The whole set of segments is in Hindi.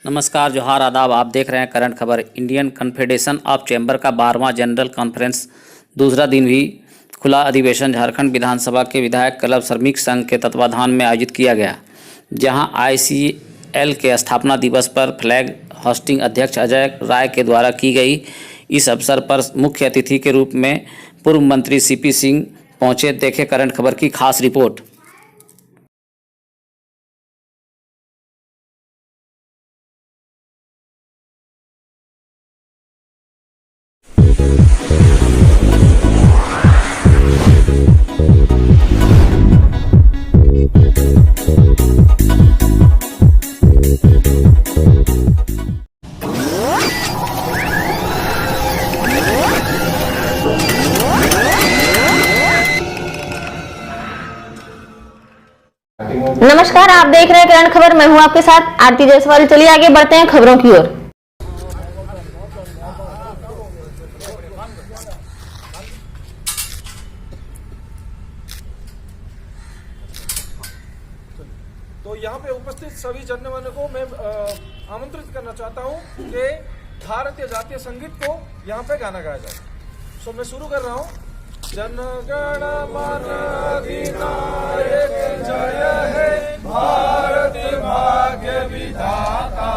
नमस्कार, जोहार, आदाब। आप देख रहे हैं करंट खबर। इंडियन कन्फेडरेशन ऑफ चैम्बर का 12वां जनरल कॉन्फ्रेंस दूसरा दिन भी खुला अधिवेशन झारखंड विधानसभा के विधायक क्लब श्रमिक संघ के तत्वाधान में आयोजित किया गया, जहां आईसीएल के स्थापना दिवस पर फ्लैग होस्टिंग अध्यक्ष अजय राय के द्वारा की गई। इस अवसर पर मुख्य अतिथि के रूप में पूर्व मंत्री सीपी सिंह पहुंचे। देखे करंट खबर की खास रिपोर्ट। नमस्कार, आप देख रहे हैं करंट खबर। मैं हूं आपके साथ आरती जायसवाल। चलिए आगे बढ़ते हैं खबरों की ओर। तो यहाँ पे उपस्थित सभी जनमानव को मैं आमंत्रित करना चाहता हूँ कि भारतीय जातीय संगीत को यहाँ पे गाना गाया जाए। सो मैं शुरू कर रहा हूँ। जनगण मन अधिनायक जय हे भारत भाग्य विधाता,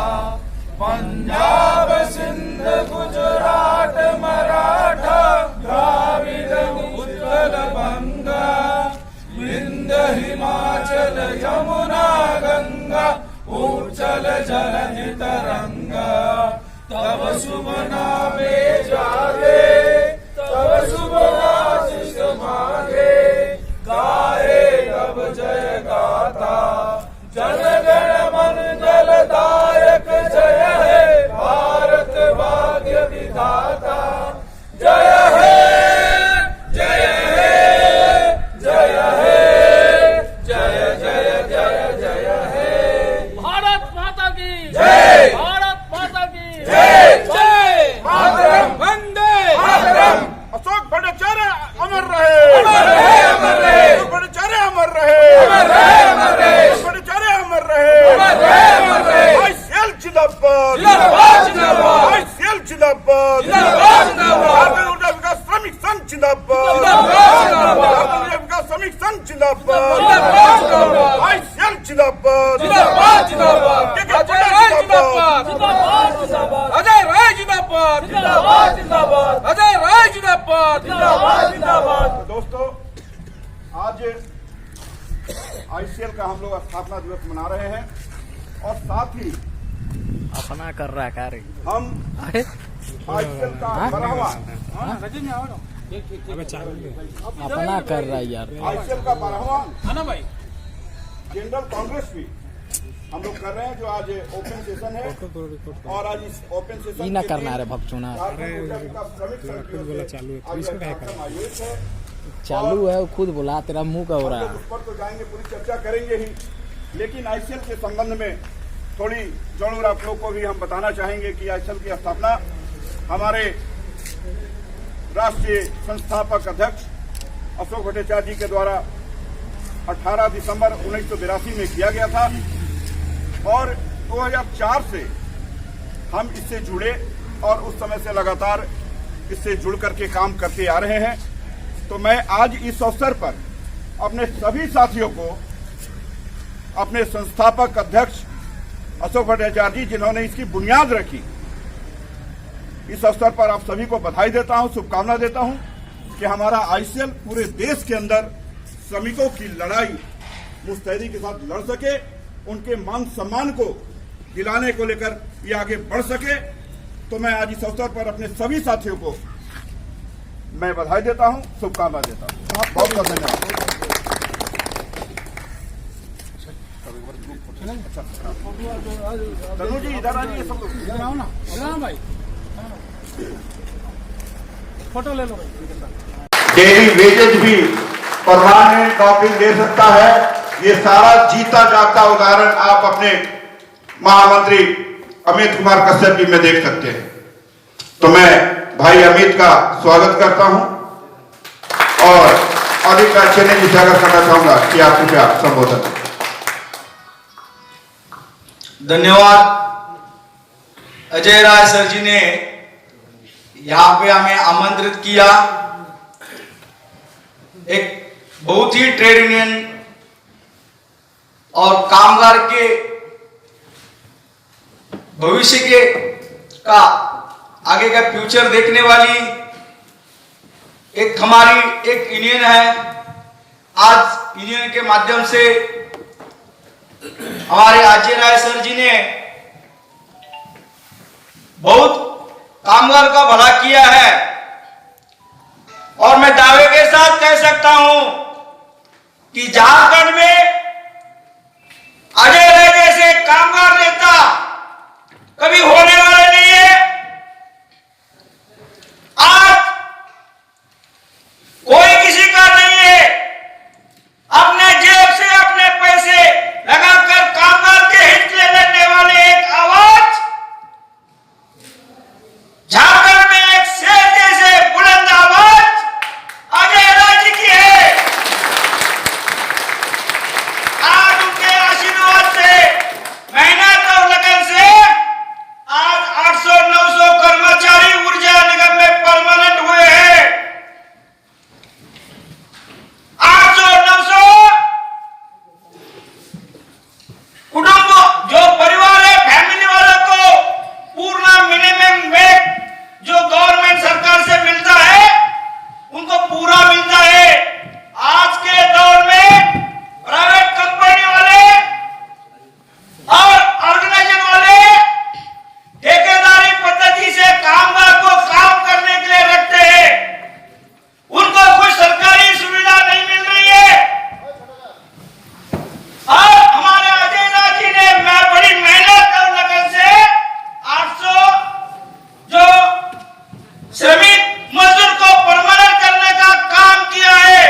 पंजाब सिंध गुजरात मराठा द्राविड उत्कल बंगा, विंध्य हिमाचल यमुना गंगा, उच्चल जलधि तरंगा, तब शुभ नामे जागे, तब शुभ आशीष मांगे, गाए तब जय गाथा, जनगण मंगल दायक जय हे भारत भाग्य विधाता, जय हे जय हे जय हे जय जय जय जय हे भारत माता की जय, भारत माता की जय, जय मातरम, वंदे मातरम। अशोक भट्टाचार्य अमर रहे, अमर रहे, अमर रहे। अशोक भट्टाचार्य अमर रहे, अमर रहे, अमर रहे। अशोक भट्टाचार्य अमर रहे, अमर रहे, अमर रहे। आईसीएल जिंदाबाद, जिंदाबाद, जिंदाबाद। आईसीएल जिंदाबाद, जिंदाबाद, जिंदाबाद। झारखंड ऊर्जा विकास श्रमिक संघ जिंदाबाद, जिंदाबाद, जिंदाबाद। झारखंड ऊर्जा विकास श्रमिक संघ जिंदाबाद, जिंदाबाद, जिंदाबाद। आईसीएल जिंदाबाद, जिंदाबाद, जिंदाबाद। अजय राय जिंदाबाद, जिंदाबाद, जिंदाबाद। अजय राय जिंदाबाद, जिंदाबाद, जिंदाबाद। अजय राय जिंदाबाद, जिंदाबाद, जिंदाबाद। दोस्तों, आज आईसीएल का हम लोग स्थापना दिवस मना रहे हैं और साथ ही अपना कर रहा है कार्य। हम आईसीएल का 12वां अपना कर रहा है यार। आईसीएल का 12वां जनरल कांग्रेस भी हम लोग कर रहे हैं, जो आज ओपन सेशन है। और आज इस ओपन सेशन ना करना है भक्चुना चालू है, खुद बोला, तेरा मुंह का हो रहा है। उस पर तो जाएंगे, पूरी चर्चा करेंगे ही, लेकिन आईसीएल के संबंध में थोड़ी जरूर आप लोग को भी हम बताना चाहेंगे कि आईसीएल की स्थापना हमारे राष्ट्रीय संस्थापक अध्यक्ष अशोक भट्टाचार्य जी के द्वारा 18 दिसंबर 1982 में किया गया था और 2004 से हम इससे जुड़े और उस समय से लगातार इससे जुड़ करके काम करते आ रहे हैं। तो मैं आज इस अवसर पर अपने सभी साथियों को, अपने संस्थापक अध्यक्ष अशोक भट्टाचार्य जी जिन्होंने इसकी बुनियाद रखी, इस अवसर पर आप सभी को बधाई देता हूं, शुभकामना देता हूं कि हमारा आईसीएल पूरे देश के अंदर श्रमिकों की लड़ाई मुस्तैदी के साथ लड़ सके, उनके मान सम्मान को दिलाने को लेकर ये आगे बढ़ सके। तो मैं आज इस अवसर पर अपने सभी साथियों को मैं बधाई देता हूं, शुभकामना देता हूं। बहुत बहुत धन्यवाद। तनु जी इधर आइए, सब लोग इधर आओ ना भाई, फोटो ले लो। डेली वेजेज भी परमानेंट नौकरी दे सकता है, ये सारा जीता जागता उदाहरण आप अपने महामंत्री अमित कुमार कश्यप जी में देख सकते हैं। तो मैं भाई अमित का स्वागत करता हूं और अधिक चेन्नई जी से आगे करना चाहूंगा कि आप कृपया संबोधन। धन्यवाद अजय राय सर जी ने यहाँ पे हमें आमंत्रित किया। एक बहुत ही ट्रेड यूनियन और कामगार के भविष्य के का आगे का फ्यूचर देखने वाली एक हमारी एक यूनियन है। आज यूनियन के माध्यम से हमारे अजय राय सर जी ने बहुत कामगार का भला किया है और मैं दावे के साथ कह सकता हूं कि झारखंड में अजय राय जैसे कामगार नेता कभी होने वाले नहीं है। आज कोई किसी का नहीं है अपने जेब से अपने पैसे लगाकर कामगार के हित में लड़ने वाले एक आवाज झारखंड में एक शेर जैसे बुलंद आवाज अजय राय जी की है। आज उनके आशीर्वाद से, मेहनत और लगन से आज 800-900 कर्मचारी ऊर्जा निगम में परमानेंट हुए हैं। 800-900 कुटुंब जो परिवार है, फैमिली वालों को पूर्ण मिनिमम वेज जो गवर्नमेंट सरकार से मिलता है उनको पूरा मिलता है। आज के दौर में प्राइवेट कंपनी वाले और ऑर्गेनाइजेशन वाले ठेकेदारी पद्धति से कामगार को काम करने के लिए रखते हैं। उनको कोई सरकारी सुविधा नहीं मिल रही है और हमारे अजय राय जी ने बड़ी मेहनत और लगन से 800 जो श्रमिक मजदूर को परमानेंट करने का काम किया है।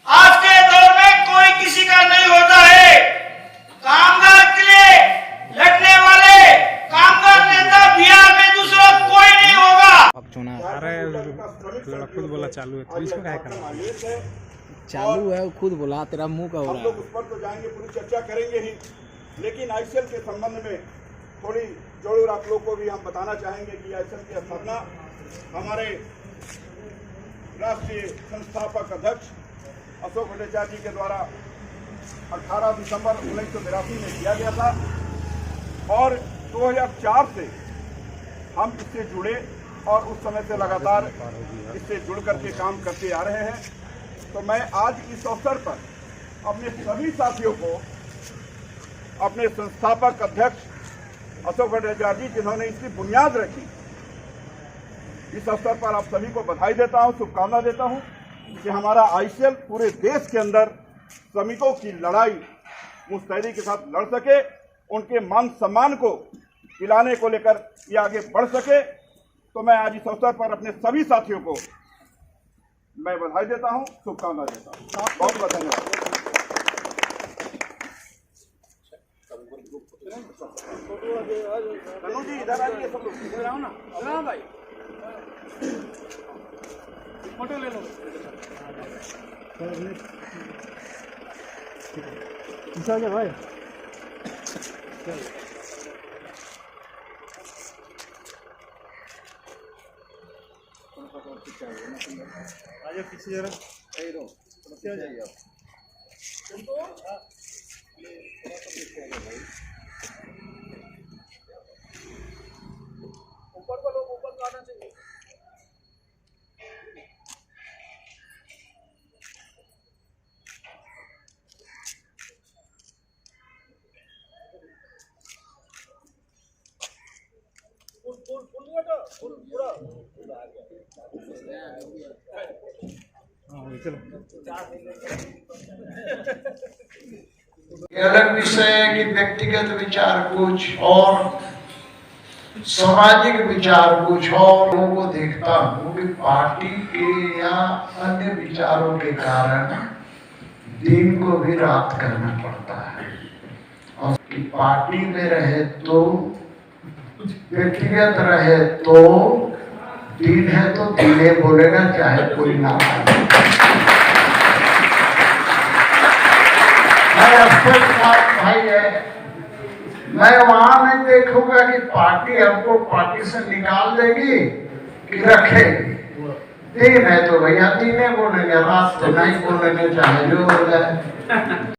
आज के दौर में कोई किसी का नहीं होता है। कामगार के लिए लड़ने वाले कामगार नेता बिहार में दूसरा कोई नहीं होगा। अब चुनाव अरे लड़का खुद बोला चालू है तो इसको क्या करना चालू है, वो खुद बोला तेरा मुंह का हो रहा है। हम लोग उस पर तो जाएंगे, पूरी चर्चा करेंगे ही, लेकिन आईसीएल के संबंध में थोड़ी जरूर आप लोग को भी हम बताना चाहेंगे कि आईसीएल की स्थापना हमारे राष्ट्रीय संस्थापक अध्यक्ष अशोक भट्टाचार्य जी के द्वारा 18 दिसंबर 1982 में किया गया था और 2004 से हम इससे जुड़े और उस समय से लगातार इससे जुड़ करके काम करते आ रहे हैं। तो मैं आज इस अवसर पर अपने सभी साथियों को, अपने संस्थापक अध्यक्ष अशोक भट्टाचार्य जी जिन्होंने इसकी बुनियाद रखी, इस अवसर पर आप सभी को बधाई देता हूं, शुभकामना देता हूं कि हमारा आईसीएल पूरे देश के अंदर श्रमिकों की लड़ाई मुस्तैदी के साथ लड़ सके, उनके मान सम्मान को दिलाने को लेकर ये आगे बढ़ सके। तो मैं आज इस अवसर पर अपने सभी साथियों को मैं बधाई देता हूं, शुभकामना देता हूं। बहुत बहुत धन्यवाद। तनु जी इधर आइए, सब लोग इधर आओ ना। हाँ भाई, फोटो ले लो। भाई आइए पीछे जरा, पीछे आ जाइए आप। ऊपर को लोग ऊपर आना चाहिए। पूरा ये अलग विषय है कि व्यक्तिगत विचार कुछ और सामाजिक विचार कुछ और लोगों को देखता हूँ कि पार्टी के या अन्य विचारों के कारण दिन को भी रात करना पड़ता है और कि पार्टी में रहे तो व्यक्तिगत रहे तो दिन है तो दिने बोलेगा चाहे कोई ना बोले। भाई है मैं वहां नहीं देखूंगा कि पार्टी हमको पार्टी से निकाल देगी कि रखेगी। दिन है तो भैया दिन बोलेंगे, रात तो नहीं बोलेंगे, चाहे जो हो जाए।